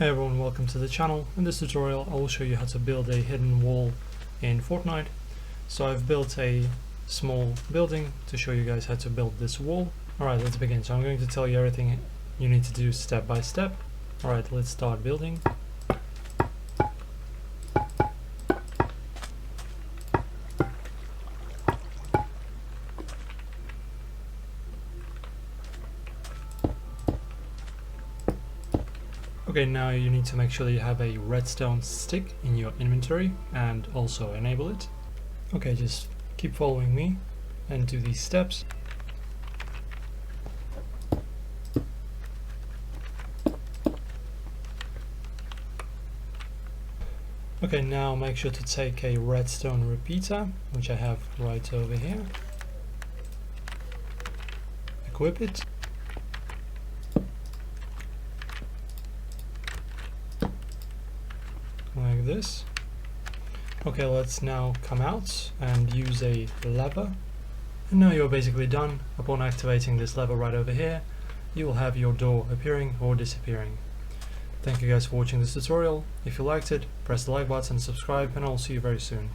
Hey everyone, welcome to the channel. In this tutorial I will show you how to build a hidden wall in Fortnite. So I've built a small building to show you guys how to build this wall. Alright, let's begin. So I'm going to tell you everything you need to do step by step. Alright, let's start building. Okay, now you need to make sure that you have a redstone stick in your inventory and also enable it. Okay, just keep following me and do these steps. Okay, now make sure to take a redstone repeater, which I have right over here. Equip it. Like this. Okay, let's now come out and use a lever. And now you're basically done. Upon activating this lever right over here, you will have your door appearing or disappearing. Thank you guys for watching this tutorial. If you liked it, press the like button, subscribe, and I'll see you very soon.